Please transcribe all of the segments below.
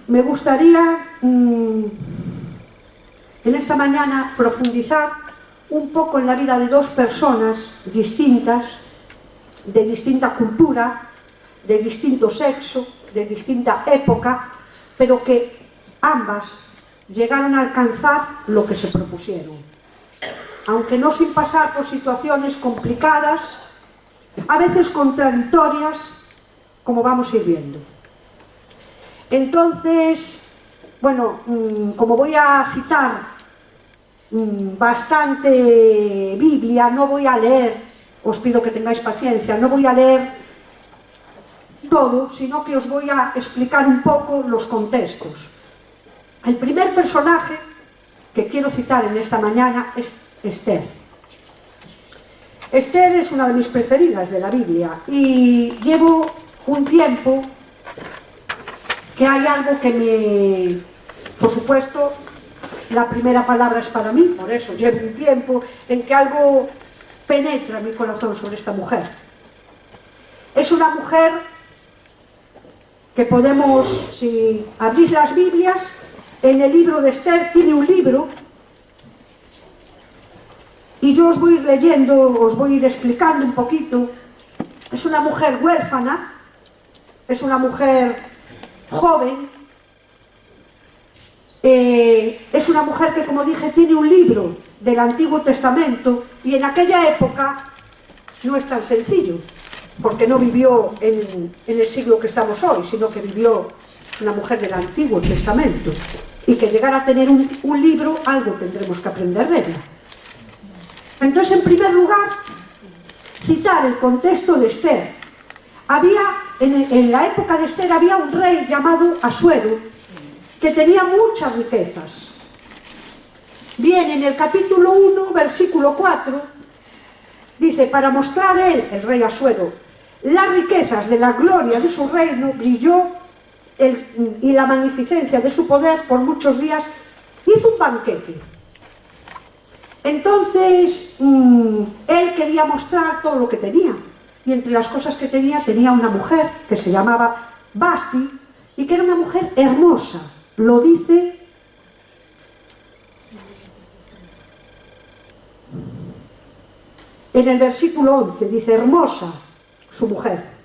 me gustaría en esta mañana profundizar un poco en la vida de dos personas distintas, de distinta cultura, de distinto sexo, de distinta época, pero que ambas llegaron a alcanzar lo que se propusieron, aunque no sin pasar por situaciones complicadas, a veces contradictorias, como vamos a ir viendo. Entonces, bueno, como voy a citar bastante Biblia, no voy a leer, os pido que tengáis paciencia, no voy a leer todo, sino que os voy a explicar un poco los contextos. El primer personaje que quiero citar en esta mañana es Esther. Esther es una de mis preferidas de la Biblia y llevo un tiempo que hay algo que me... Por supuesto, la primera palabra es para mí, por eso llevo un tiempo en que algo penetra mi corazón sobre esta mujer. Es una mujer que podemos, si abrís las Biblias, en el libro de Esther tiene un libro y yo os voy a ir leyendo, os voy a ir explicando un poquito. Es una mujer huérfana, es una mujer joven, es una mujer que, como dije, tiene un libro del Antiguo Testamento y en aquella época no es tan sencillo, porque no vivió en el siglo que estamos hoy, sino que vivió una mujer del Antiguo Testamento, y que llegara a tener un libro, algo tendremos que aprender de ella. Entonces, en primer lugar, citar el contexto de Esther. En la época de Esther había un rey llamado Asuero, que tenía muchas riquezas. Bien, en el capítulo 1, versículo 4, dice: para mostrar él, el rey Asuero, las riquezas de la gloria de su reino, brilló y la magnificencia de su poder por muchos días, hizo un banquete. Entonces, él quería mostrar todo lo que tenía, y entre las cosas que tenía una mujer que se llamaba Vasti, y que era una mujer hermosa. Lo dice en el versículo 11, dice: hermosa su mujer.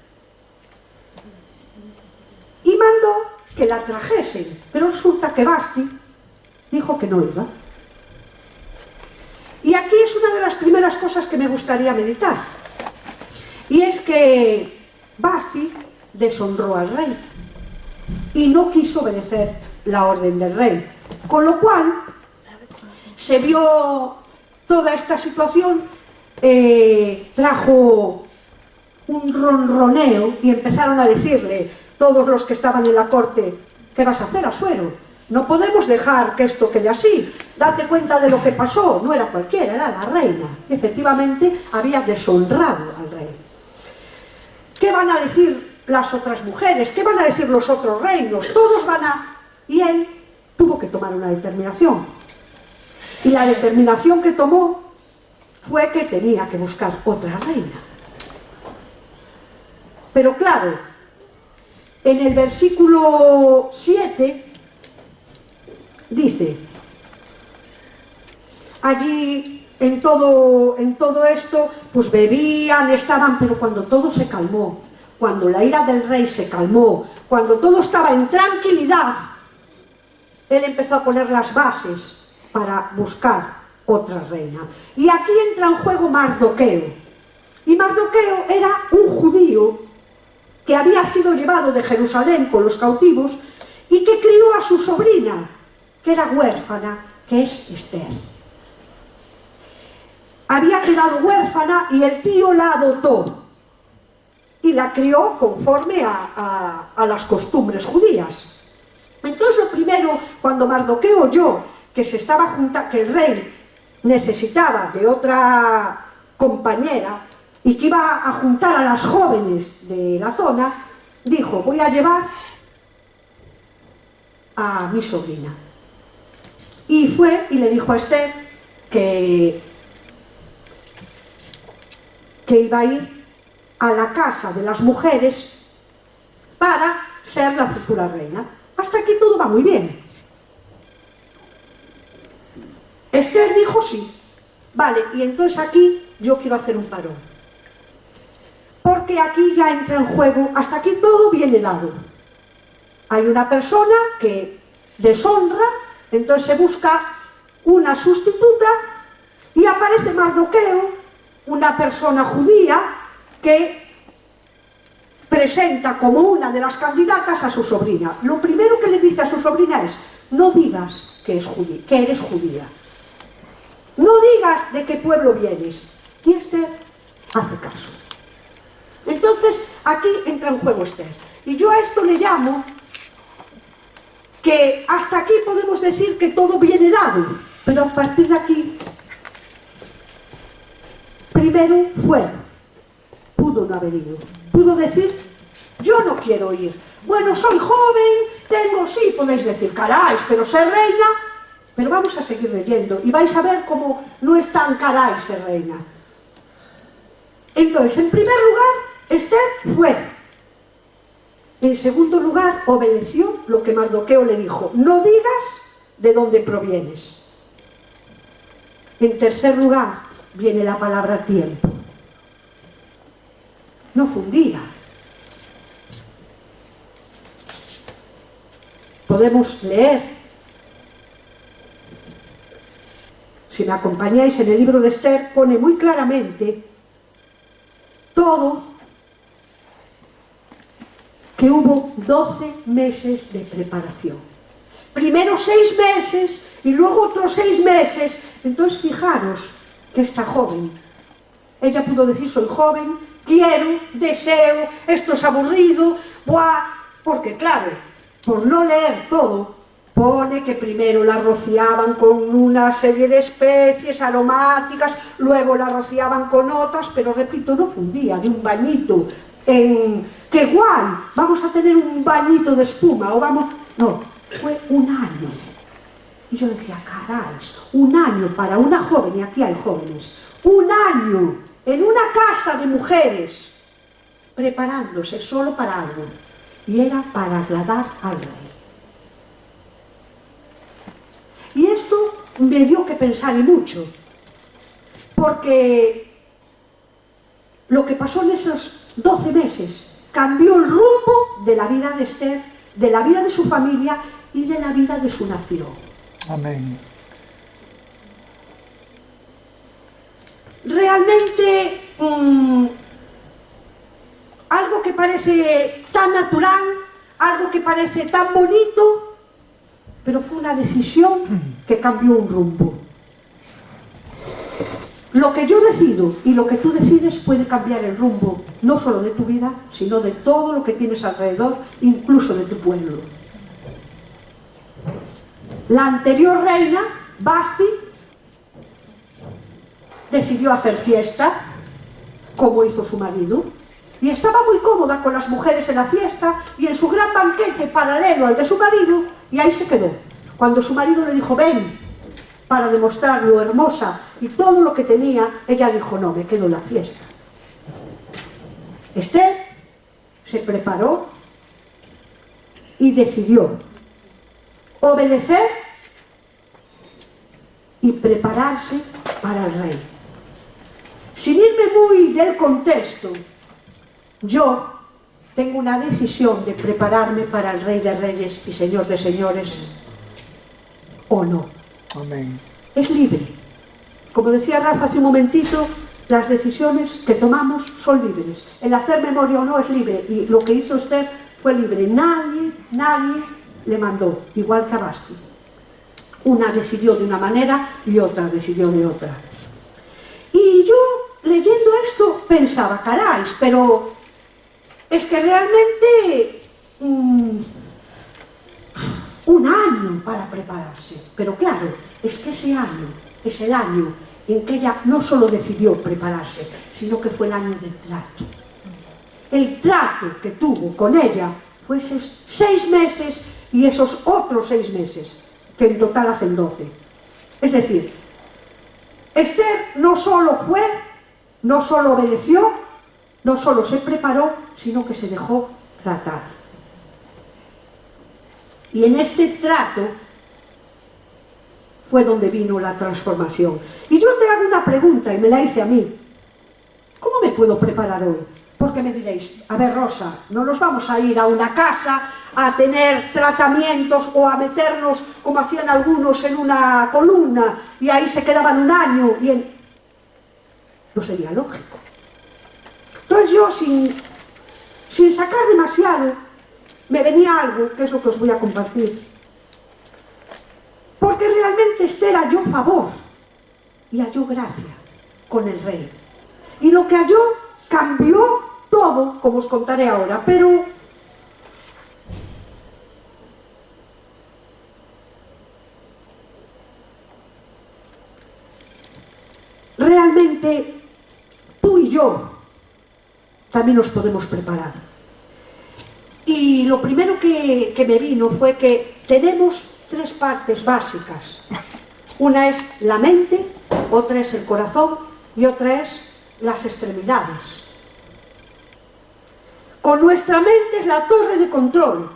Y mandó que la trajesen, pero resulta que Vasti dijo que no iba. Y aquí es una de las primeras cosas que me gustaría meditar, y es que Vasti deshonró al rey y no quiso obedecer la orden del rey, con lo cual se vio toda esta situación, trajo un ronroneo y empezaron a decirle todos los que estaban en la corte: ¿qué vas a hacer, Asuero? No podemos dejar que esto quede así, date cuenta de lo que pasó, no era cualquiera, era la reina. Efectivamente había deshonrado al rey. ¿Qué van a decir las otras mujeres? ¿Qué van a decir los otros reinos? Todos van a... Y él tuvo que tomar una determinación. Y la determinación que tomó fue que tenía que buscar otra reina. Pero claro, en el versículo 7 dice: allí en todo esto, pues bebían, estaban, pero cuando todo se calmó, cuando la ira del rey se calmó, cuando todo estaba en tranquilidad, él empezó a poner las bases para buscar otra reina. Y aquí entra en juego Mardoqueo. Y Mardoqueo era un judío que había sido llevado de Jerusalén con los cautivos y que crió a su sobrina, que era huérfana, que es Esther. Había quedado huérfana y el tío la adoptó y la crió conforme a las costumbres judías. Entonces, lo primero, cuando Mardoqueo oyó que se estaba juntando, que el rey necesitaba de otra compañera y que iba a juntar a las jóvenes de la zona, dijo: voy a llevar a mi sobrina. Y fue y le dijo a Esther que iba a ir a la casa de las mujeres para ser la futura reina. Hasta aquí todo va muy bien. Esther dijo sí. Vale, y entonces aquí yo quiero hacer un parón. Porque aquí ya entra en juego, hasta aquí todo viene dado. Hay una persona que deshonra, entonces se busca una sustituta y aparece Mardoqueo, una persona judía que presenta como una de las candidatas a su sobrina. Lo primero que le dice a su sobrina es: no digas que eres judía. No digas de qué pueblo vienes. Y Esther hace caso. Entonces, aquí entra en juego Esther. Y yo a esto le llamo que hasta aquí podemos decir que todo viene dado. Pero a partir de aquí, primero fue. Pudo no haber ido. Pudo decir: yo no quiero ir. Bueno, soy joven, sí, podéis decir, caray, pero ser reina. Pero vamos a seguir leyendo y vais a ver cómo no es tan caray ser reina. Entonces, en primer lugar, Esther fue. En segundo lugar, obedeció lo que Mardoqueo le dijo: no digas de dónde provienes. En tercer lugar, viene la palabra tiempo. No fue un día. Podemos leer, si me acompañáis en el libro de Esther, pone muy claramente todo, que hubo 12 meses de preparación. Primero 6 meses y luego otros 6 meses. Entonces fijaros que esta joven, ella pudo decir: soy joven, quiero, deseo, esto es aburrido, buah, porque claro, por no leer todo, pone que primero la rociaban con una serie de especies aromáticas, luego la rociaban con otras, pero repito, no fue un día de un bañito ¡qué guay! Vamos a tener un bañito de espuma, o vamos... No, fue un año. Y yo decía, caray, un año para una joven, y aquí hay jóvenes, un año en una casa de mujeres, preparándose solo para algo, y era para agradar al rey. Y esto me dio que pensar y mucho, porque lo que pasó en esos 12 meses cambió el rumbo de la vida de Esther, de la vida de su familia y de la vida de su nación. Amén. Realmente, algo que parece tan natural, algo que parece tan bonito, pero fue una decisión que cambió un rumbo. Lo que yo decido y lo que tú decides puede cambiar el rumbo, no solo de tu vida, sino de todo lo que tienes alrededor, incluso de tu pueblo. La anterior reina, Vasti, decidió hacer fiesta, como hizo su marido, y estaba muy cómoda con las mujeres en la fiesta y en su gran banquete paralelo al de su marido, y ahí se quedó. Cuando su marido le dijo, ven, para demostrar lo hermosa y todo lo que tenía, ella dijo, no, me quedo en la fiesta. Esther se preparó y decidió obedecer y prepararse para el rey. Sin irme muy del contexto, yo tengo una decisión de prepararme para el Rey de Reyes y Señor de Señores, o no. Amén. Es libre. Como decía Rafa hace un momentito, las decisiones que tomamos son libres. El hacer memoria o no es libre, y lo que hizo Esther fue libre. Nadie le mandó, igual que a Vasti. Una decidió de una manera y otra decidió de otra. Y yo, leyendo esto, pensaba, caray, pero es que realmente un año para prepararse. Pero claro, es que ese año es el año en que ella no solo decidió prepararse, sino que fue el año del trato. El trato que tuvo con ella fue esos 6 meses y esos otros 6 meses, que en total hacen 12. Es decir, Esther no solo fue, no solo obedeció, no solo se preparó, sino que se dejó tratar. Y en este trato fue donde vino la transformación. Y yo te hago una pregunta, y me la hice a mí. ¿Cómo me puedo preparar hoy? Porque me diréis, a ver, Rosa, no nos vamos a ir a una casa a tener tratamientos o a meternos, como hacían algunos, en una columna y ahí se quedaban un año. No sería lógico. Entonces yo, sin sacar demasiado, me venía algo, que es lo que os voy a compartir. Porque realmente Esther halló favor y halló gracia con el rey. Y lo que halló cambió todo, como os contaré ahora, pero realmente tú y yo también nos podemos preparar. Y lo primero que me vino fue que tenemos tres partes básicas. Una es la mente, otra es el corazón y otra es las extremidades. Con nuestra mente es la torre de control.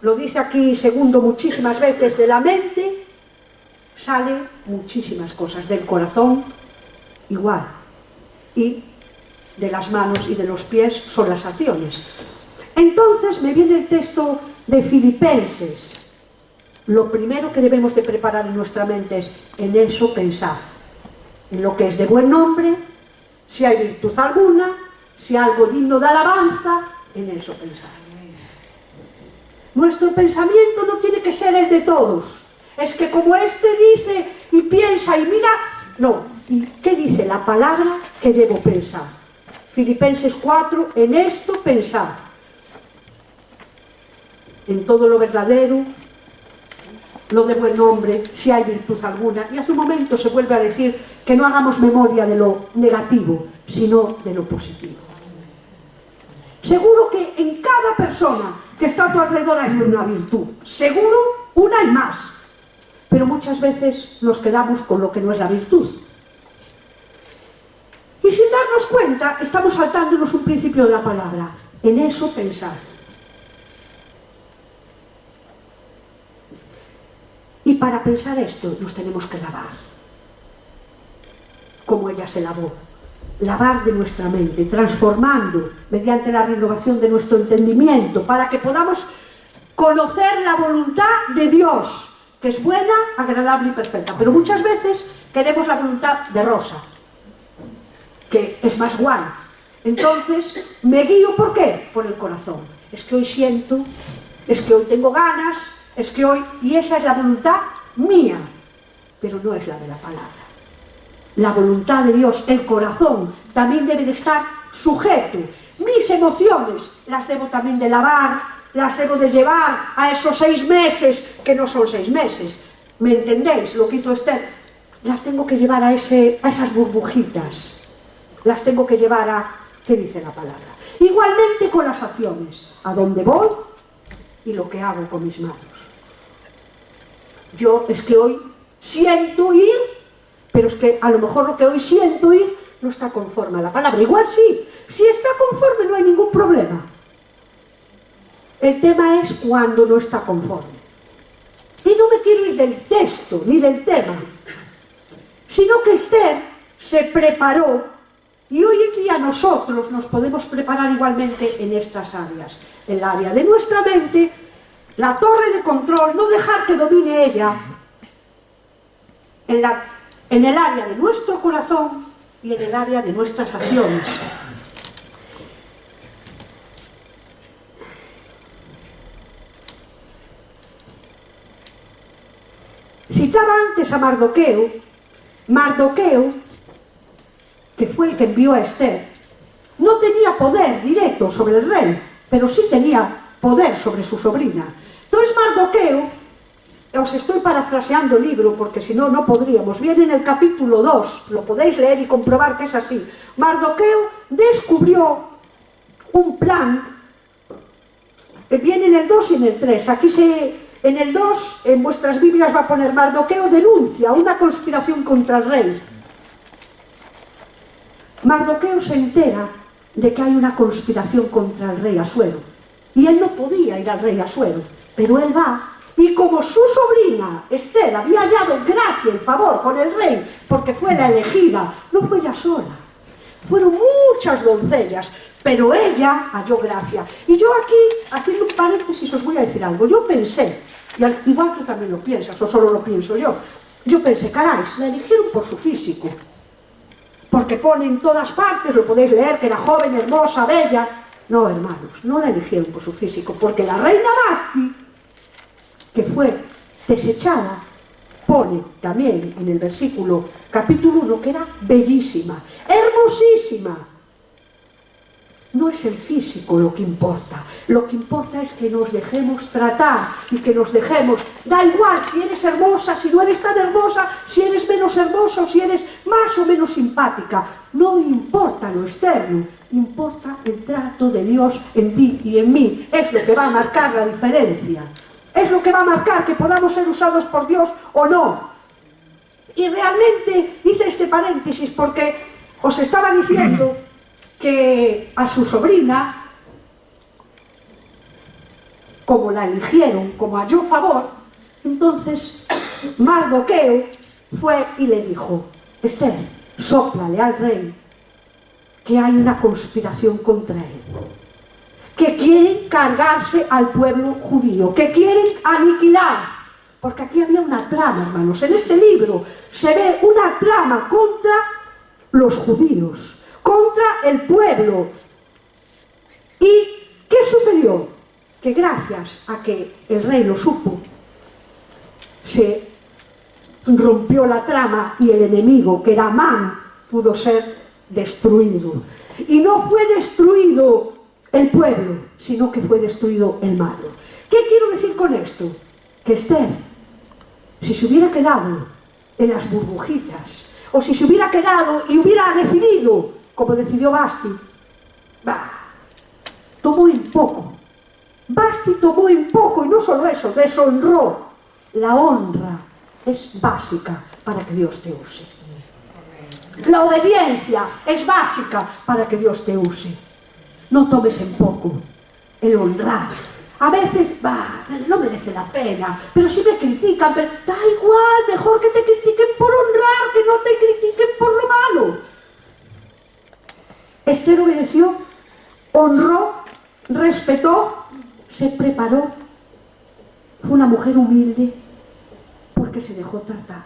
Lo dice aquí Segundo muchísimas veces. De la mente salen muchísimas cosas, del corazón igual, y de las manos y de los pies son las acciones. Entonces me viene el texto de Filipenses. Lo primero que debemos de preparar en nuestra mente es: en eso pensad, en lo que es de buen nombre, si hay virtud alguna, si algo digno de alabanza, en eso pensad. Nuestro pensamiento no tiene que ser el de todos. Es que como este dice y piensa y mira, no. ¿Y qué dice la palabra que debo pensar? Filipenses 4, en esto pensad. En todo lo verdadero, lo de buen nombre, si hay virtud alguna. Y hace un momento se vuelve a decir que no hagamos memoria de lo negativo, sino de lo positivo. Seguro que en cada persona que está a tu alrededor hay una virtud. Seguro, una y más. Pero muchas veces nos quedamos con lo que no es la virtud. Y sin darnos cuenta, estamos saltándonos un principio de la palabra. En eso pensad. Y para pensar esto nos tenemos que lavar, como ella se lavó. Lavar de nuestra mente, transformando mediante la renovación de nuestro entendimiento, para que podamos conocer la voluntad de Dios, que es buena, agradable y perfecta. Pero muchas veces queremos la voluntad de Rosa, que es más guay. Entonces me guío, ¿por qué? Por el corazón. Es que hoy siento, es que hoy tengo ganas, es que hoy... Y esa es la voluntad mía, pero no es la de la palabra. La voluntad de Dios, el corazón, también debe de estar sujeto. Mis emociones las debo también de lavar, las debo de llevar a esos 6 meses, que no son 6 meses. ¿Me entendéis lo que hizo Esther? Las tengo que llevar a esas burbujitas. Las tengo que llevar a... ¿Qué dice la palabra? Igualmente con las acciones. A dónde voy y lo que hago con mis manos. Yo es que hoy siento ir, pero es que a lo mejor lo que hoy siento ir no está conforme a la palabra. Igual sí, si está conforme no hay ningún problema. El tema es cuando no está conforme. Y no me quiero ir del texto ni del tema, sino que Esther se preparó. Y hoy en día nosotros nos podemos preparar igualmente en estas áreas. En el área de nuestra mente, la torre de control, no dejar que domine ella. En el área de nuestro corazón y en el área de nuestras acciones. Citaba antes a Mardoqueo. Mardoqueo, que fue el que envió a Esther, no tenía poder directo sobre el rey, pero sí tenía poder sobre su sobrina. Entonces Mardoqueo, os estoy parafraseando el libro porque si no, no podríamos, viene en el capítulo 2, lo podéis leer y comprobar que es así. Mardoqueo descubrió un plan, viene en el 2 y en el 3, aquí en el 2, en vuestras Biblias va a poner: Mardoqueo denuncia una conspiración contra el rey. Mardoqueo se entera de que hay una conspiración contra el rey Asuero y él no podía ir al rey Asuero. Pero él va, y como su sobrina Esther había hallado gracia y favor con el rey, porque fue la elegida, no fue ella sola, fueron muchas doncellas, pero ella halló gracia. Y yo aquí, haciendo un paréntesis, os voy a decir algo. Yo pensé, y igual tú también lo piensas, o solo lo pienso yo pensé, caray, la eligieron por su físico, porque pone en todas partes, lo podéis leer, que era joven, hermosa, bella. No, hermanos, no la eligieron por su físico, porque la reina Vasti, que fue desechada, pone también en el versículo capítulo 1 que era bellísima, hermosísima. No es el físico lo que importa es que nos dejemos tratar y que nos dejemos, da igual si eres hermosa, si no eres tan hermosa, si eres menos hermosa o si eres más o menos simpática, no importa lo externo, importa el trato de Dios en ti y en mí, es lo que va a marcar la diferencia, es lo que va a marcar que podamos ser usados por Dios o no. Y realmente hice este paréntesis porque os estaba diciendo que a su sobrina, como la eligieron, como halló favor, entonces Mardoqueo fue y le dijo: Esther, sóplale al rey que hay una conspiración contra él, que quieren cargarse al pueblo judío, que quieren aniquilar, porque aquí había una trama, hermanos, en este libro se ve una trama contra los judíos, contra el pueblo. ¿Y qué sucedió? Que gracias a que el rey lo supo, se rompió la trama y el enemigo, que era Amán, pudo ser destruido. Y no fue destruido el pueblo, sino que fue destruido el malo. ¿Qué quiero decir con esto? Que Esther, si se hubiera quedado en las burbujitas, o si se hubiera quedado y hubiera decidido como decidió Vasti, tomó en poco. Vasti tomó en poco, y no solo eso, deshonró. La honra es básica para que Dios te use. La obediencia es básica para que Dios te use. No tomes en poco el honrar. A veces, no merece la pena, pero si me critican, pero da igual, mejor que te critiquen por honrar, que no te critiquen por lo malo. Esther obedeció, honró, respetó, se preparó. Fue una mujer humilde porque se dejó tratar.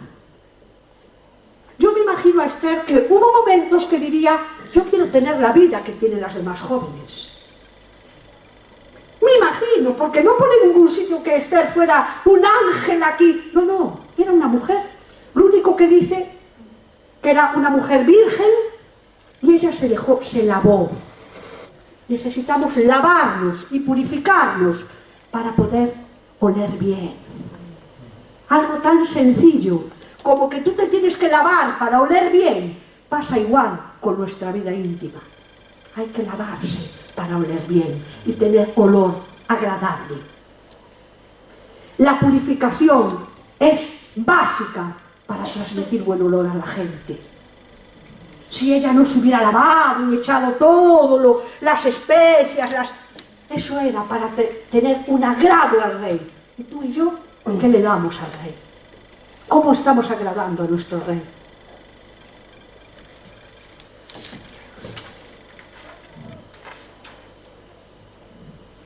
Yo me imagino a Esther que hubo momentos que diría: yo quiero tener la vida que tienen las demás jóvenes. Me imagino, porque no pone en ningún sitio que Esther fuera un ángel aquí. No, era una mujer. Lo único que dice que era una mujer virgen. Y ella se dejó, se lavó. Necesitamos lavarnos y purificarnos para poder oler bien. Algo tan sencillo como que tú te tienes que lavar para oler bien, pasa igual con nuestra vida íntima. Hay que lavarse para oler bien y tener olor agradable. La purificación es básica para transmitir buen olor a la gente. Si ella no se hubiera lavado y echado todo, las especias, eso era para tener un agrado al rey. ¿Y tú y yo, qué le damos al rey? ¿Cómo estamos agradando a nuestro rey?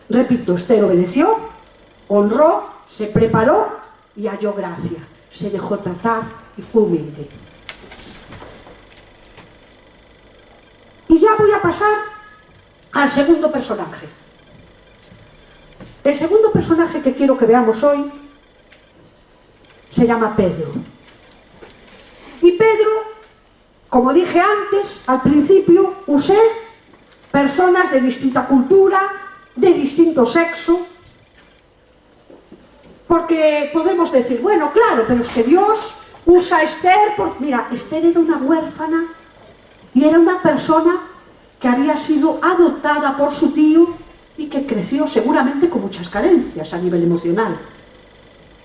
Repito, Esther obedeció, honró, se preparó y halló gracia. Se dejó tratar y fue humilde. Y ya voy a pasar al segundo personaje. El segundo personaje que quiero que veamos hoy se llama Pedro. Y Pedro, como dije antes, al principio, usé personas de distinta cultura, de distinto sexo, porque podemos decir, bueno, claro, pero es que Dios usa a Esther, mira, Esther era una huérfana y era una persona que había sido adoptada por su tío y que creció seguramente con muchas carencias a nivel emocional.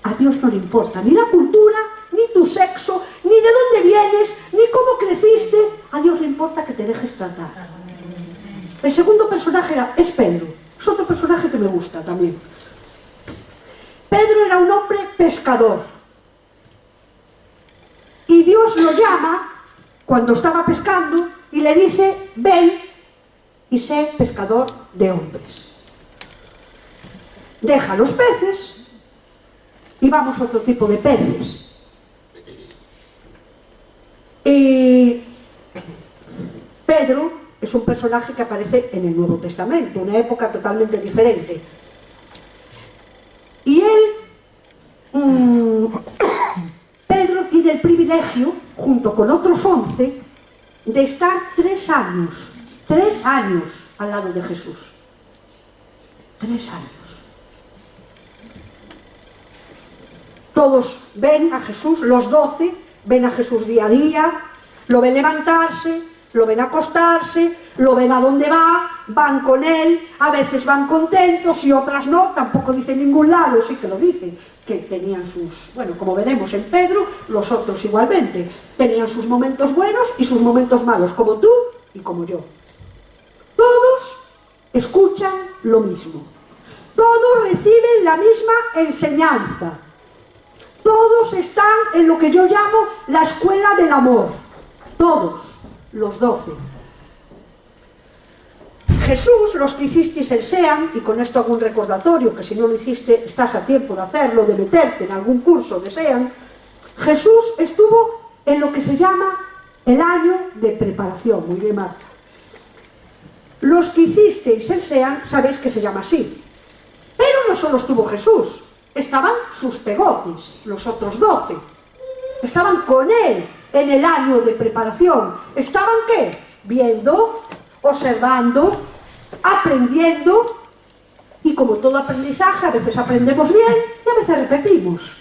A Dios no le importa ni la cultura, ni tu sexo, ni de dónde vienes, ni cómo creciste. A Dios le importa que te dejes tratar. El segundo personaje es Pedro. Es otro personaje que me gusta también. Pedro era un hombre pescador. Y Dios lo llama cuando estaba pescando y le dice: ven y sé pescador de hombres. Deja los peces y vamos a otro tipo de peces. Y Pedro es un personaje que aparece en el Nuevo Testamento, una época totalmente diferente. Y Pedro tiene el privilegio, junto con otros 11, de estar 3 años al lado de Jesús. 3 años. Todos ven a Jesús, los 12, ven a Jesús día a día, lo ven levantarse, lo ven acostarse, lo ven a dónde va, van con él, a veces van contentos y otras no, tampoco dicen ningún lado, sí que lo dicen, que tenían sus, bueno, como veremos en Pedro, los otros igualmente, tenían sus momentos buenos y sus momentos malos, como tú y como yo. Todos escuchan lo mismo, todos reciben la misma enseñanza, todos están en lo que yo llamo la escuela del amor, todos, los 12. Jesús, los que hicisteis el SEAN, y con esto hago un recordatorio, que si no lo hiciste estás a tiempo de hacerlo, de meterte en algún curso de SEAN. Jesús estuvo en lo que se llama el año de preparación. Muy bien, Marta. Los que hicisteis el SEAN sabéis que se llama así. Pero no solo estuvo Jesús, estaban sus pegotes, los otros 12. Estaban con él en el año de preparación. ¿Estaban qué? Viendo, observando, aprendiendo. Y como todo aprendizaje, a veces aprendemos bien y a veces repetimos.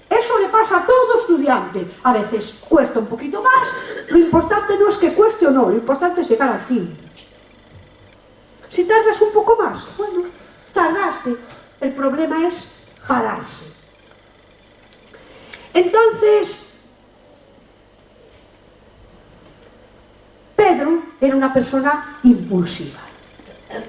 Eso le pasa a todo estudiante. A veces cuesta un poquito más. Lo importante no es que cueste o no, lo importante es llegar al fin. Si tardas un poco más, bueno, tardaste. El problema es pararse. Entonces, Pedro era una persona impulsiva.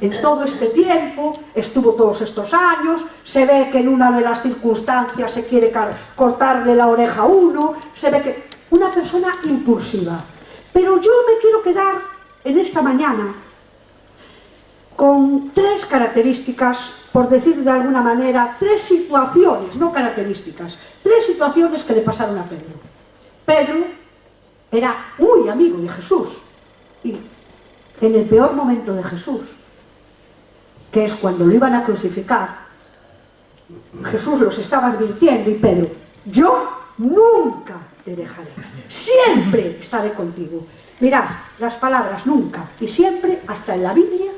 En todo este tiempo, estuvo todos estos años, se ve que en una de las circunstancias se quiere cortarle la oreja a uno, se ve que... Una persona impulsiva. Pero yo me quiero quedar en esta mañana con 3 características, por decir de alguna manera, 3 situaciones, no características, 3 situaciones que le pasaron a Pedro. Pedro era muy amigo de Jesús, y en el peor momento de Jesús, que es cuando lo iban a crucificar, Jesús los estaba advirtiendo y Pedro: yo nunca te dejaré, siempre estaré contigo. Mirad, las palabras nunca y siempre, hasta en la Biblia,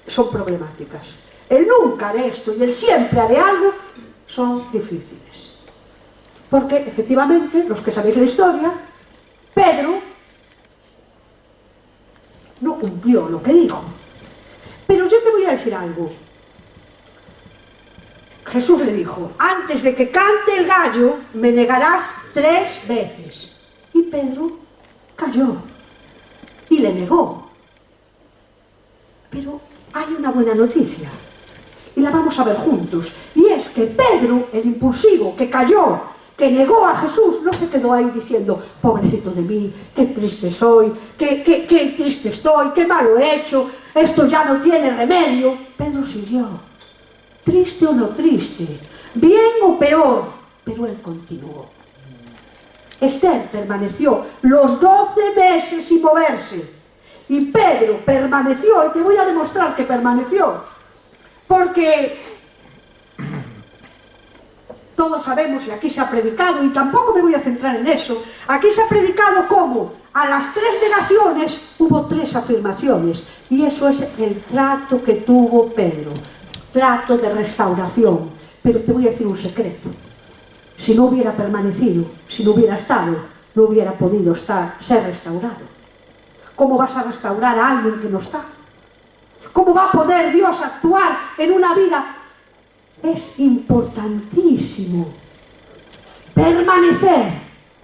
son problemáticas. El nunca haré esto y el siempre haré algo son difíciles. Porque, efectivamente, los que sabéis la historia, Pedro no cumplió lo que dijo. Pero yo te voy a decir algo. Jesús le dijo: antes de que cante el gallo, me negarás 3 veces. Y Pedro cayó y le negó. Pero hay una buena noticia, y la vamos a ver juntos, y es que Pedro, el impulsivo, que cayó, que negó a Jesús, no se quedó ahí diciendo: pobrecito de mí, qué triste soy, qué triste estoy, qué malo he hecho, esto ya no tiene remedio. Pedro siguió, triste o no triste, bien o peor, pero él continuó. Esther permaneció los 12 meses sin moverse. Y Pedro permaneció, y te voy a demostrar que permaneció, porque todos sabemos, y aquí se ha predicado, y tampoco me voy a centrar en eso, aquí se ha predicado cómo a las 3 negaciones hubo 3 afirmaciones, y eso es el trato que tuvo Pedro, trato de restauración. Pero te voy a decir un secreto: si no hubiera permanecido, si no hubiera estado, no hubiera podido ser restaurado. ¿Cómo vas a restaurar a alguien que no está? ¿Cómo va a poder Dios actuar en una vida? Es importantísimo permanecer,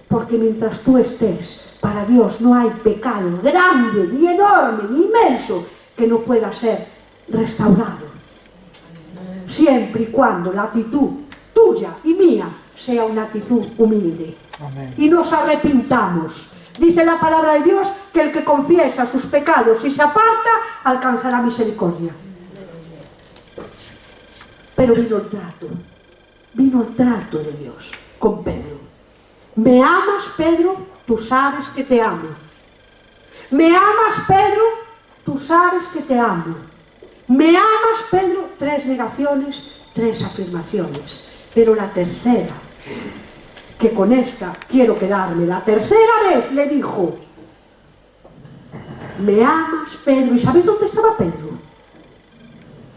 porque mientras tú estés, para Dios no hay pecado grande, ni enorme, ni inmenso que no pueda ser restaurado. siempre y cuando la actitud tuya y mía sea una actitud humilde. Amén. Y nos arrepintamos. Dice la palabra de Dios que el que confiesa sus pecados y se aparta alcanzará misericordia. Pero vino el trato de Dios con Pedro. ¿Me amas, Pedro? Tú sabes que te amo. ¿Me amas, Pedro? Tú sabes que te amo. ¿Me amas, Pedro? 3 negaciones, 3 afirmaciones. Pero la tercera, que con esta quiero quedarme, la tercera vez le dijo: ¿me amas, Pedro? ¿Y sabéis dónde estaba Pedro?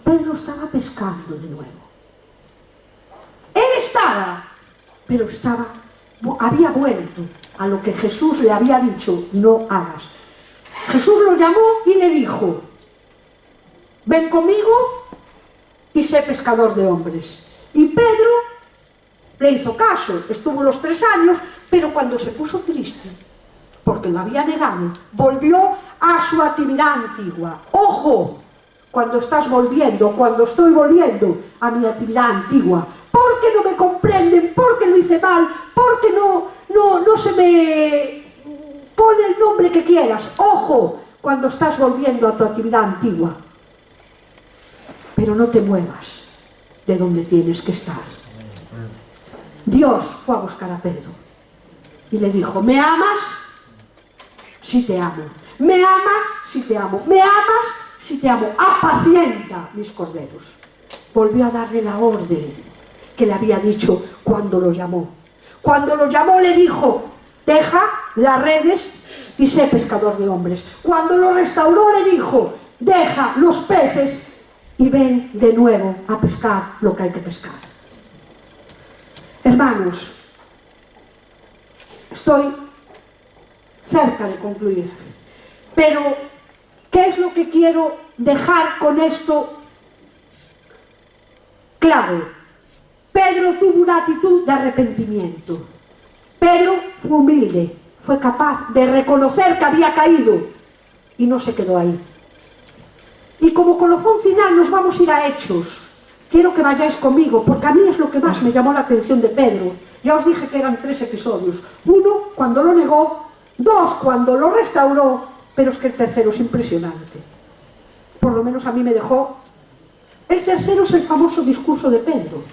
Pedro estaba pescando de nuevo. Él estaba, pero había vuelto a lo que Jesús le había dicho: no hagas. Jesús lo llamó y le dijo: ven conmigo y sé pescador de hombres. Y Pedro le hizo caso, estuvo los 3 años, pero cuando se puso triste, porque lo había negado, volvió a su actividad antigua. ¡Ojo! Cuando estás volviendo, cuando estoy volviendo a mi actividad antigua, porque no me comprenden, porque lo hice mal, porque no se me pone el nombre que quieras. ¡Ojo! Cuando estás volviendo a tu actividad antigua. Pero no te muevas de donde tienes que estar. Dios fue a buscar a Pedro y le dijo: ¿me amas? Sí te amo. ¿Me amas? Sí te amo. ¿Me amas? Sí te amo. Apacienta mis corderos. Volvió a darle la orden que le había dicho cuando lo llamó. Cuando lo llamó le dijo: deja las redes y sé pescador de hombres. Cuando lo restauró le dijo: deja los peces y ven de nuevo a pescar lo que hay que pescar. Hermanos, estoy cerca de concluir, pero ¿qué es lo que quiero dejar con esto claro? Pedro tuvo una actitud de arrepentimiento. Pedro fue humilde, fue capaz de reconocer que había caído y no se quedó ahí. Y como colofón final nos vamos a ir a Hechos. Quiero que vayáis conmigo, porque a mí es lo que más me llamó la atención de Pedro. Ya os dije que eran 3 episodios. 1, cuando lo negó. 2, cuando lo restauró. Pero es que el tercero es impresionante. Por lo menos a mí me dejó. El tercero es el famoso discurso de Pedro.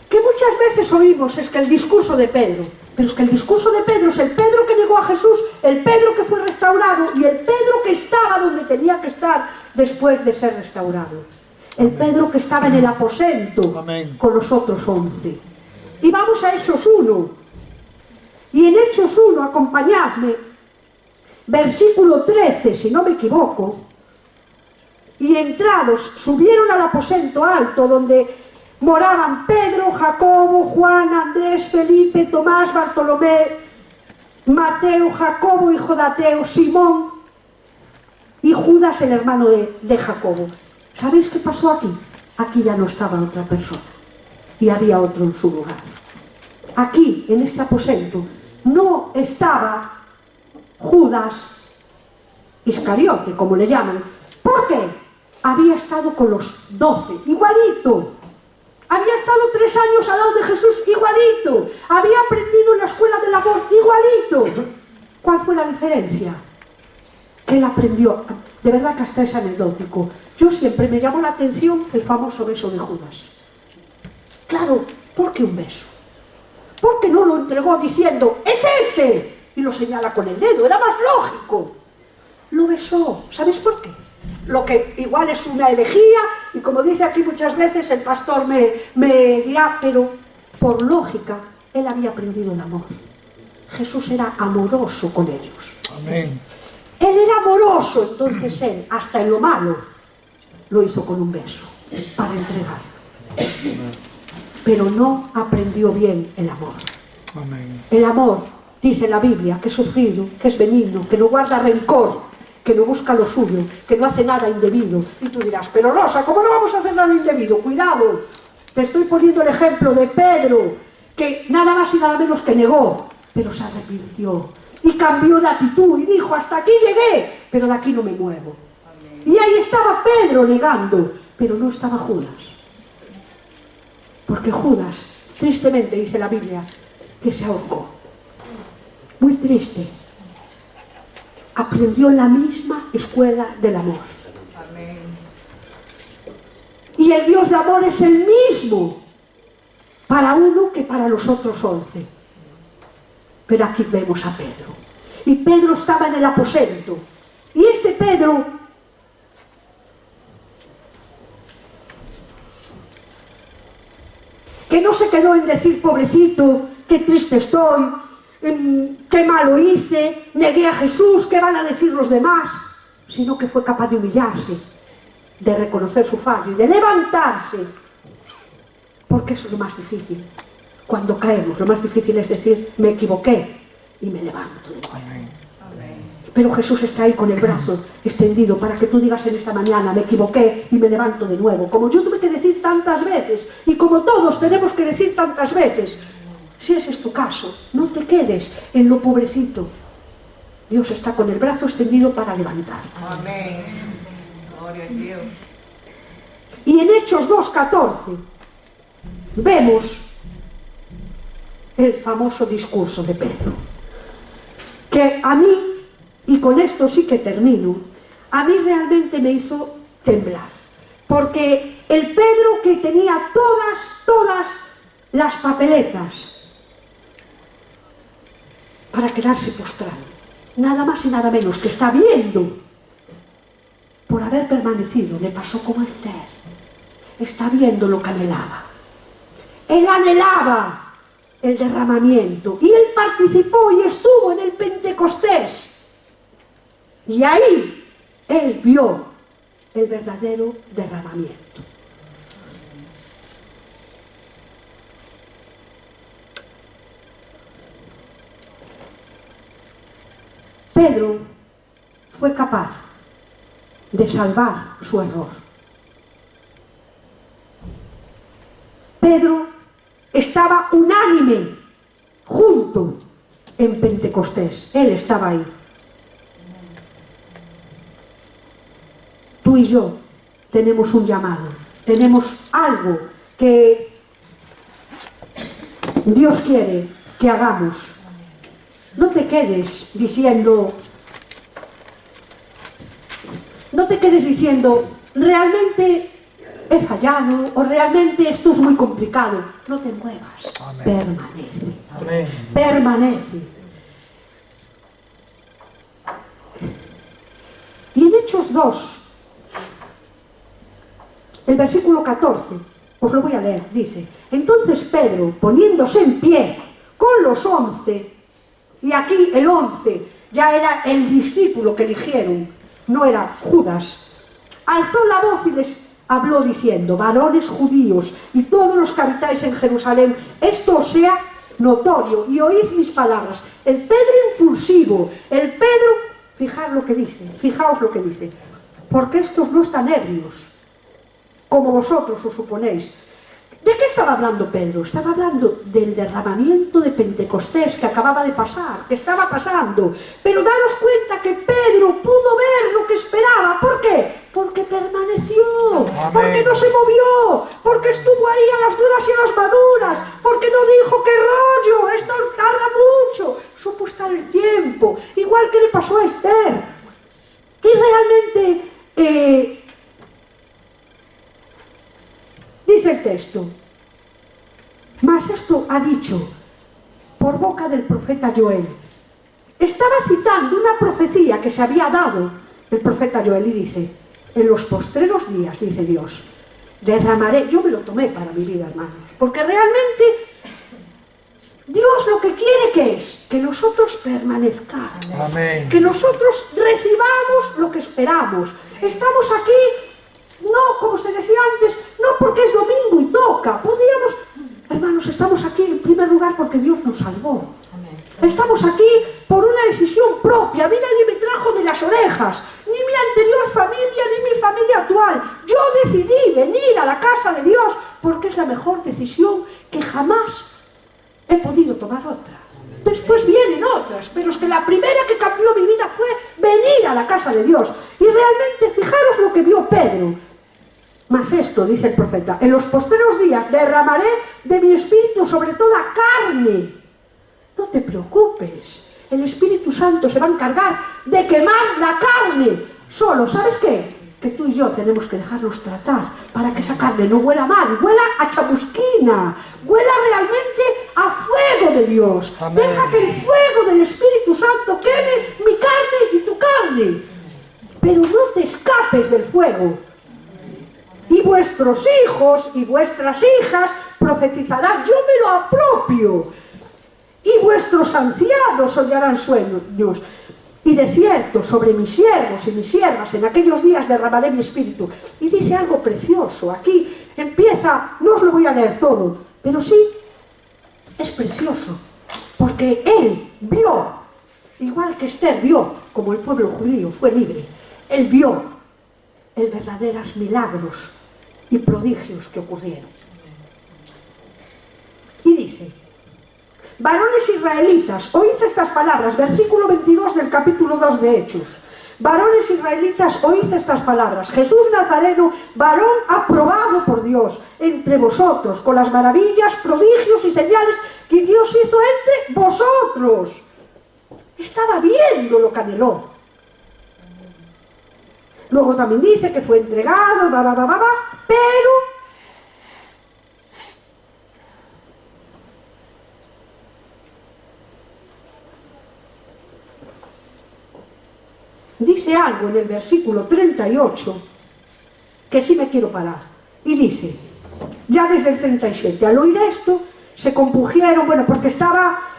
Que muchas veces oímos es que el discurso de Pedro. Pero es que el discurso de Pedro es el Pedro que negó a Jesús, el Pedro que fue restaurado y el Pedro que estaba donde tenía que estar después de ser restaurado. El Pedro que estaba en el aposento con los otros 11. Y vamos a Hechos 1. Y en Hechos 1, acompañadme, versículo 13, si no me equivoco. Y entrados, subieron al aposento alto donde moraban Pedro, Jacobo, Juan, Andrés, Felipe, Tomás, Bartolomé, Mateo, Jacobo, hijo de Ateo, Simón y Judas, el hermano de Jacobo. ¿Sabéis qué pasó aquí? Aquí ya no estaba otra persona y había otro en su lugar. Aquí, en este aposento, no estaba Judas Iscariote, como le llaman. ¿Por qué? Había estado con los 12, igualito. Había estado 3 años al lado de Jesús, igualito. Había aprendido en la escuela del amor, igualito. ¿Cuál fue la diferencia? Que él aprendió. De verdad que hasta es anecdótico. Yo siempre me llamó la atención el famoso beso de Judas. Claro, ¿por qué un beso? ¿Por qué no lo entregó diciendo, es ese? Y lo señala con el dedo, era más lógico. Lo besó. ¿Sabéis por qué? Lo que igual es una herejía, y como dice aquí muchas veces, el pastor me dirá, pero por lógica, él había aprendido el amor. Jesús era amoroso con ellos. Amén. Él era amoroso, entonces él, hasta en lo malo, lo hizo con un beso, para entregarlo. Pero no aprendió bien el amor. Amén. El amor, dice la Biblia, que es sufrido, que es benigno, que no guarda rencor, que no busca lo suyo, que no hace nada indebido. Y tú dirás, pero Rosa, ¿cómo no vamos a hacer nada indebido? Cuidado, te estoy poniendo el ejemplo de Pedro, que nada más y nada menos que negó, pero se arrepintió y cambió de actitud y dijo, hasta aquí llegué, pero de aquí no me muevo. Y ahí estaba Pedro negando, pero no estaba Judas. Porque Judas, tristemente dice la Biblia, que se ahorcó. Muy triste. Aprendió en la misma escuela del amor. Amén. Y el Dios de amor es el mismo para uno que para los otros 11. Pero aquí vemos a Pedro. Y Pedro estaba en el aposento. Y este Pedro que no se quedó en decir, pobrecito, qué triste estoy, qué malo hice, negué a Jesús, qué van a decir los demás, sino que fue capaz de humillarse, de reconocer su fallo y de levantarse, porque eso es lo más difícil. Cuando caemos, lo más difícil es decir, me equivoqué y me levanto de nuevo. Pero Jesús está ahí con el brazo extendido para que tú digas en esta mañana, me equivoqué y me levanto de nuevo. Como yo tuve que decir tantas veces y como todos tenemos que decir tantas veces. Si ese es tu caso, no te quedes en lo pobrecito. Dios está con el brazo extendido para levantar. Amén. Gloria a Dios. Y en Hechos 2:14 vemos el famoso discurso de Pedro. Que a mí, y con esto sí que termino, a mí realmente me hizo temblar. Porque el Pedro que tenía todas las papeletas para quedarse postrado, nada más y nada menos que está viendo, por haber permanecido, le pasó como a Esther. Está viendo lo que anhelaba. Él anhelaba el derramamiento y él participó y estuvo en el Pentecostés. Y ahí él vio el verdadero derramamiento. Pedro fue capaz de salvar su error. Pedro estaba unánime, junto en Pentecostés. Él estaba ahí. Tú y yo tenemos un llamado, tenemos algo que Dios quiere que hagamos. No te quedes diciendo, realmente he fallado o realmente esto es muy complicado. No te muevas. Amén. Permanece. Amén. Permanece. Y en Hechos 2, el versículo 14, os lo voy a leer, dice: entonces Pedro, poniéndose en pie con los 11, y aquí el 11 ya era el discípulo que eligieron, no era Judas, alzó la voz y les habló diciendo: varones judíos y todos los que habitáis en Jerusalén, esto os sea notorio y oíd mis palabras. El Pedro impulsivo, el Pedro, fijaos lo que dice, porque estos no están ebrios, como vosotros os suponéis. ¿De qué estaba hablando Pedro? Estaba hablando del derramamiento de Pentecostés que acababa de pasar, que estaba pasando. Pero daros cuenta que Pedro pudo ver lo que esperaba. ¿Por qué? Porque permaneció, Amén. porque no se movió, porque estuvo ahí a las duras y a las maduras, porque no dijo qué rollo, esto tarda mucho. Supo estar el tiempo, igual que le pasó a Esther. Y realmente dice el texto: mas esto ha dicho por boca del profeta Joel. Estaba citando una profecía que se había dado el profeta Joel y dice: en los postreros días, dice Dios, derramaré. Yo me lo tomé para mi vida, hermanos, porque realmente Dios lo que quiere que es que nosotros permanezcamos. Amén. Que nosotros recibamos lo que esperamos. Estamos aquí no, como se decía antes, no porque es domingo y toca. Podríamos, hermanos, estamos aquí en primer lugar porque Dios nos salvó. Estamos aquí por una decisión propia. A mí nadie me trajo de las orejas, ni mi anterior familia, ni mi familia actual. Yo decidí venir a la casa de Dios porque es la mejor decisión que jamás he podido tomar otra. Después vienen otras, pero es que la primera que cambió mi vida fue venir a la casa de Dios. Y realmente, fijaros lo que vio Pedro. Mas esto, dice el profeta, en los postreros días derramaré de mi espíritu sobre toda carne. No te preocupes, el Espíritu Santo se va a encargar de quemar la carne. Solo, ¿sabes qué? Que tú y yo tenemos que dejarnos tratar para que esa carne no huela mal, huela a chamusquina, huela realmente a fuego de Dios. Amén. Deja que el fuego del Espíritu Santo queme mi carne y tu carne. Pero no te escapes del fuego. Y vuestros hijos y vuestras hijas profetizarán, yo me lo apropio. Y vuestros ancianos soñarán sueños. Y de cierto, sobre mis siervos y mis siervas en aquellos días derramaré mi espíritu. Y dice algo precioso. Aquí empieza, no os lo voy a leer todo, pero sí, es precioso. Porque él vio, igual que Esther vio, como el pueblo judío fue libre, él vio el verdaderos milagros y prodigios que ocurrieron. Y dice: varones israelitas, oíd estas palabras, versículo 22 del capítulo 2 de Hechos. Varones israelitas, oíd estas palabras. Jesús Nazareno, varón aprobado por Dios entre vosotros, con las maravillas, prodigios y señales que Dios hizo entre vosotros. Estaba viendo lo que anheló. Luego también dice que fue entregado, pero dice algo en el versículo 38 que sí me quiero parar. Y dice, ya desde el 37, al oír esto, se compungieron, bueno, porque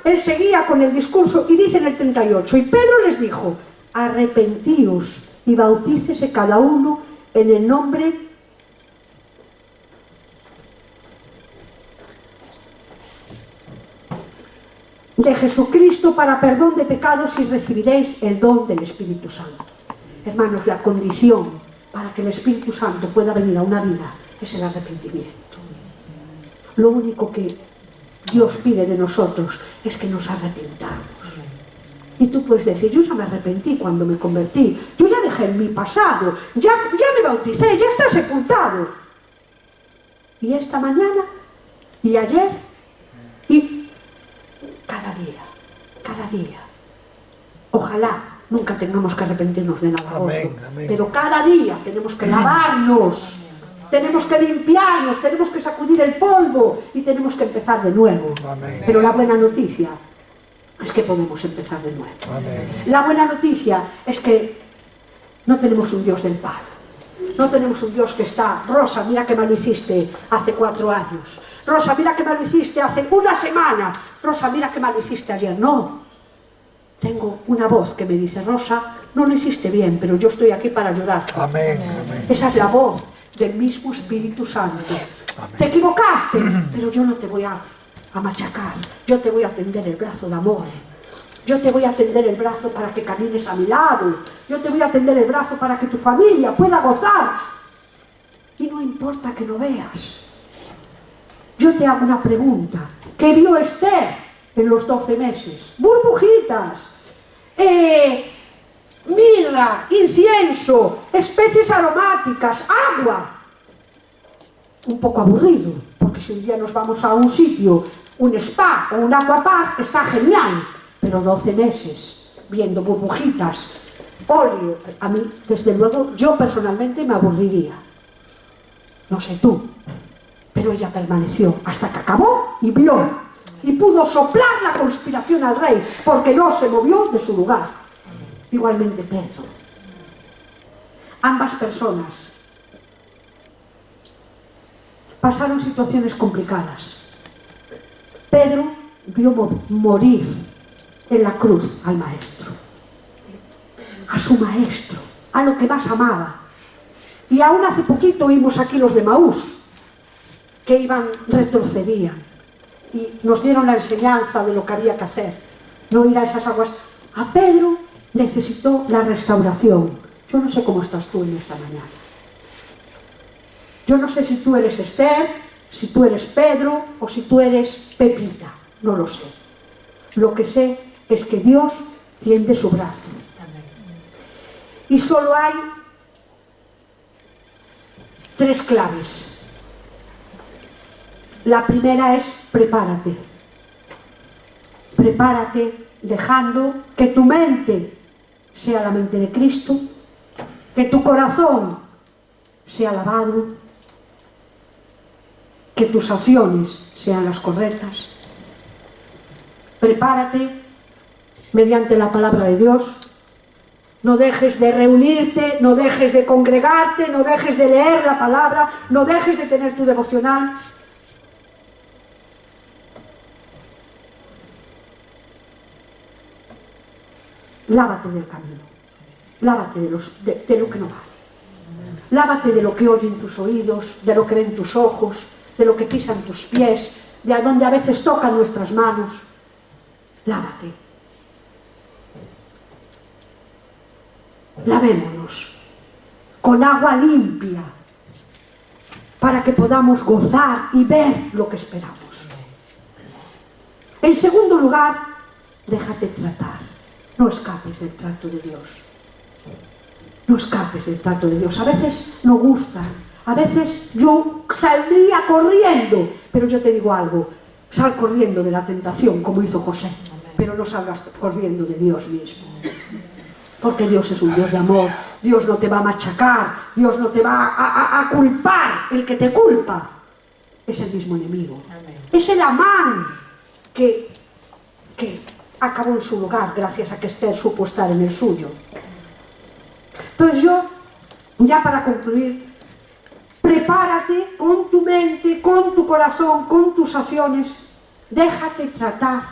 él seguía con el discurso, y dice en el 38, y Pedro les dijo: arrepentíos y bautícese cada uno en el nombre de Jesucristo para perdón de pecados y recibiréis el don del Espíritu Santo. Hermanos, la condición para que el Espíritu Santo pueda venir a una vida es el arrepentimiento. Lo único que Dios pide de nosotros es que nos arrepentamos. Y tú puedes decir: yo ya me arrepentí cuando me convertí, yo ya dejé mi pasado, ya me bauticé, ya está sepultado. Y esta mañana, y ayer, y cada día. Ojalá nunca tengamos que arrepentirnos de nada. Amén, amén. Pero cada día tenemos que lavarnos, tenemos que limpiarnos, tenemos que sacudir el polvo y tenemos que empezar de nuevo. Amén. Pero la buena noticia es que podemos empezar de nuevo. Amén. La buena noticia es que no tenemos un Dios del palo. No tenemos un Dios que está: Rosa, mira que mal lo hiciste hace 4 años. Rosa, mira que mal lo hiciste hace una semana. Rosa, mira que mal lo hiciste ayer. No. Tengo una voz que me dice: Rosa, no lo hiciste bien, pero yo estoy aquí para ayudarte. Amén. Amén. Esa es la voz del mismo Espíritu Santo. Amén. Te equivocaste, pero yo no te voy a machacar. Yo te voy a tender el brazo de amor. Yo te voy a tender el brazo para que camines a mi lado. Yo te voy a tender el brazo para que tu familia pueda gozar. Y no importa que no veas. Yo te hago una pregunta. ¿Qué vio Esther en los 12 meses? Burbujitas, mirra, incienso, especies aromáticas, agua. Un poco aburrido, porque si un día nos vamos a un sitio, un spa o un aquapark, está genial, pero 12 meses viendo burbujitas, óleo, a mí, desde luego, yo personalmente me aburriría. No sé tú, pero ella permaneció hasta que acabó y vio, y pudo soplar la conspiración al rey, porque no se movió de su lugar. Igualmente Pedro. Ambas personas pasaron situaciones complicadas. Pedro vio morir en la cruz al maestro, a su maestro, a lo que más amaba. Y aún hace poquito oímos aquí los de Maús, que retrocedían, y nos dieron la enseñanza de lo que había que hacer, no ir a esas aguas. A Pedro necesitó la restauración. Yo no sé cómo estás tú en esta mañana. Yo no sé si tú eres Esther, si tú eres Pedro o si tú eres Pepita, no lo sé. Lo que sé es que Dios tiende su brazo. Y solo hay 3 claves. La primera es prepárate. Prepárate dejando que tu mente sea la mente de Cristo, que tu corazón sea lavado, que tus acciones sean las correctas. Prepárate mediante la palabra de Dios. No dejes de reunirte, no dejes de congregarte, no dejes de leer la palabra, no dejes de tener tu devocional. Lávate del camino, lávate de lo que no vale. Lávate de lo que oyen tus oídos, de lo que ven tus ojos, de lo que pisan tus pies, de a donde a veces tocan nuestras manos. Lávate. Lavémonos con agua limpia para que podamos gozar y ver lo que esperamos. En segundo lugar, déjate tratar. No escapes del trato de Dios. No escapes del trato de Dios. A veces no gusta, a veces yo saldría corriendo, pero yo te digo algo, sal corriendo de la tentación como hizo José, pero no salgas corriendo de Dios mismo. Porque Dios es un Dios de amor, Dios no te va a machacar, Dios no te va a culpar. El que te culpa es el mismo enemigo. Es el Amán que acabó en su lugar gracias a que Esther supo estar en el suyo. Entonces yo, ya para concluir, prepárate con tu mente, con tu corazón, con tus acciones, déjate tratar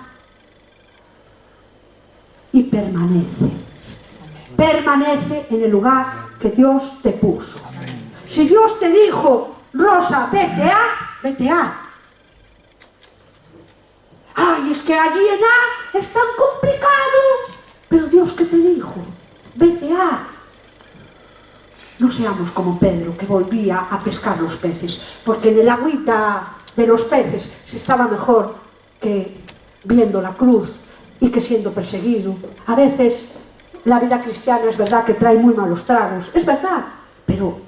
y permanece. Permanece en el lugar que Dios te puso. Si Dios te dijo, Rosa, vete a. Ay, es que allí en A es tan complicado. Pero Dios, ¿qué te dijo? Vete a. No seamos como Pedro, que volvía a pescar los peces, porque en el agüita de los peces se estaba mejor que viendo la cruz y que siendo perseguido. A veces la vida cristiana es verdad que trae muy malos tragos, es verdad, pero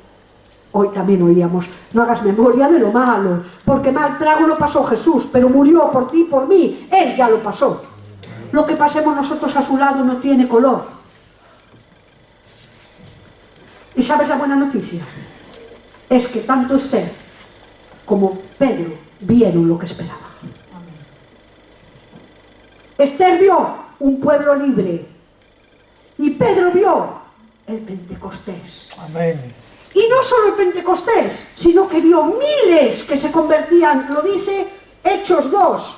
hoy también oíamos, no hagas memoria de lo malo, porque mal trago lo pasó Jesús, pero murió por ti y por mí, Él ya lo pasó. Lo que pasemos nosotros a su lado no tiene color. ¿Y sabes la buena noticia? Es que tanto Esther como Pedro vieron lo que esperaban. Esther vio un pueblo libre y Pedro vio el Pentecostés. Amén. Y no solo el Pentecostés, sino que vio miles que se convertían, lo dice Hechos 2.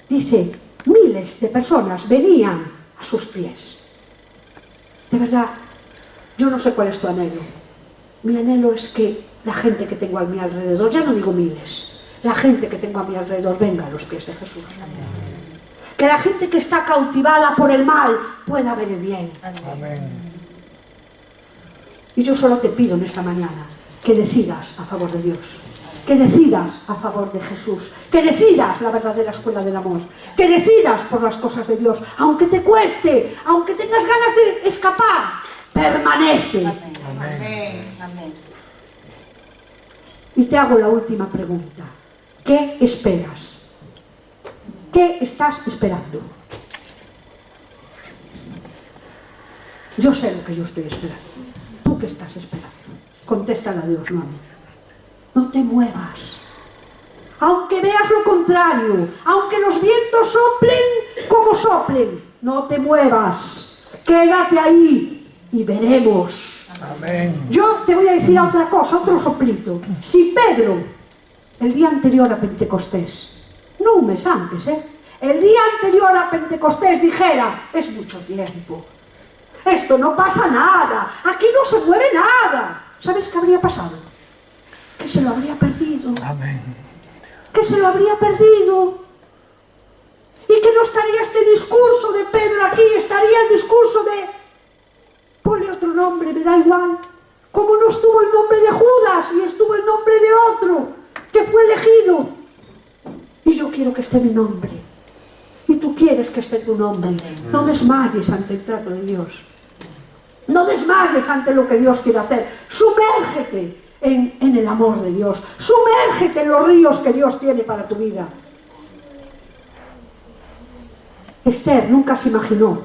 Dice, miles de personas venían a sus pies. De verdad, yo no sé cuál es tu anhelo. Mi anhelo es que la gente que tengo a mi alrededor, ya no digo miles, la gente que tengo a mi alrededor venga a los pies de Jesús. Que la gente que está cautivada por el mal pueda ver el bien. Amén. Y yo solo te pido en esta mañana que decidas a favor de Dios, que decidas a favor de Jesús, que decidas la verdadera escuela del amor, que decidas por las cosas de Dios, aunque te cueste, aunque tengas ganas de escapar, permanece. Amén. Amén. Y te hago la última pregunta. ¿Qué esperas? ¿Qué estás esperando? Yo sé lo que yo estoy esperando. ¿Tú qué estás esperando? Contéstale a Dios, no a mí. No te muevas. Aunque veas lo contrario, aunque los vientos soplen como soplen, no te muevas. Quédate ahí y veremos. Amén. Yo te voy a decir otra cosa, otro soplito. Si Pedro, el día anterior a Pentecostés, no un mes antes, el día anterior a Pentecostés dijera, es mucho tiempo, esto no pasa nada, aquí no se mueve nada, ¿sabes qué habría pasado? Que se lo habría perdido. Amén. Que se lo habría perdido. Y que no estaría este discurso de Pedro aquí, estaría el discurso de, ponle otro nombre, me da igual. Como no estuvo el nombre de Judas y estuvo el nombre de otro que fue elegido. Y yo quiero que esté mi nombre. Y tú quieres que esté tu nombre. No desmayes ante el trato de Dios. No desmayes ante lo que Dios quiere hacer. Sumérgete en el amor de Dios. Sumérgete en los ríos que Dios tiene para tu vida. Esther nunca se imaginó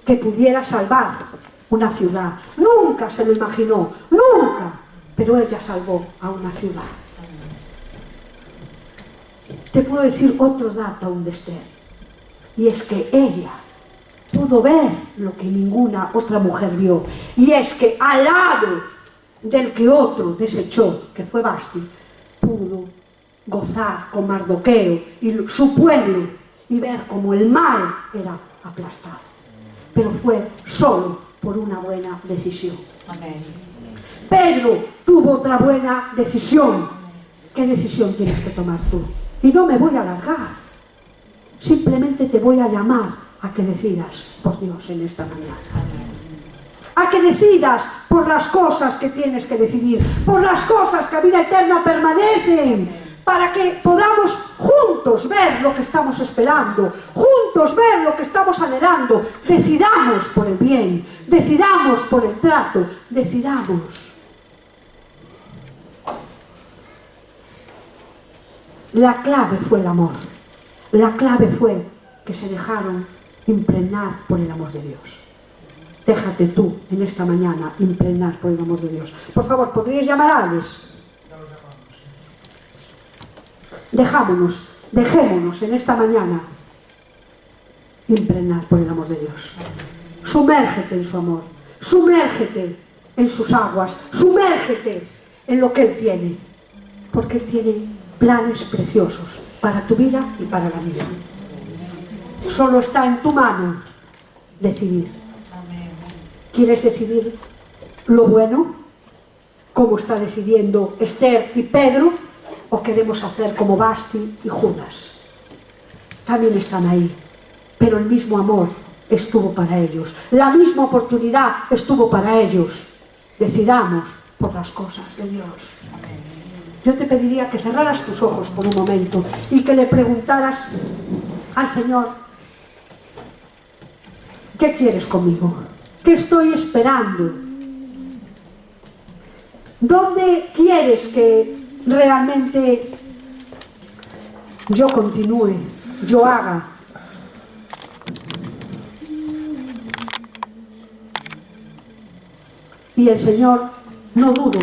que pudiera salvar una ciudad. Nunca se lo imaginó. Nunca. Pero ella salvó a una ciudad. Te puedo decir otro dato aún de Esther. Y es que ella pudo ver lo que ninguna otra mujer vio. Y es que al lado del que otro desechó, que fue Vasti, pudo gozar con Mardoqueo y su pueblo y ver cómo el mal era aplastado. Pero fue solo por una buena decisión. Amén. Pedro tuvo otra buena decisión. ¿Qué decisión tienes que tomar tú? Y no me voy a alargar. Simplemente te voy a llamar a que decidas por Dios en esta mañana. A que decidas por las cosas que tienes que decidir, por las cosas que a vida eterna permanecen, para que podamos juntos ver lo que estamos esperando, juntos ver lo que estamos anhelando. Decidamos por el bien, decidamos por el trato, decidamos. La clave fue el amor. La clave fue que se dejaron impregnar por el amor de Dios. Déjate tú en esta mañana impregnar por el amor de Dios. Por favor, ¿podríais llamar a Alex? Dejémonos en esta mañana impregnar por el amor de Dios. Sumérgete en su amor, sumérgete en sus aguas, sumérgete en lo que Él tiene, porque Él tiene planes preciosos para tu vida y para la mía. Solo está en tu mano decidir. ¿Quieres decidir lo bueno, como está decidiendo Esther y Pedro, o queremos hacer como Vasti y Judas? También están ahí, pero el mismo amor estuvo para ellos, la misma oportunidad estuvo para ellos. Decidamos por las cosas de Dios. Yo te pediría que cerraras tus ojos por un momento y que le preguntaras al Señor: ¿qué quieres conmigo? ¿Qué estoy esperando? ¿Dónde quieres que realmente yo continúe, yo haga? Y el Señor, no dudo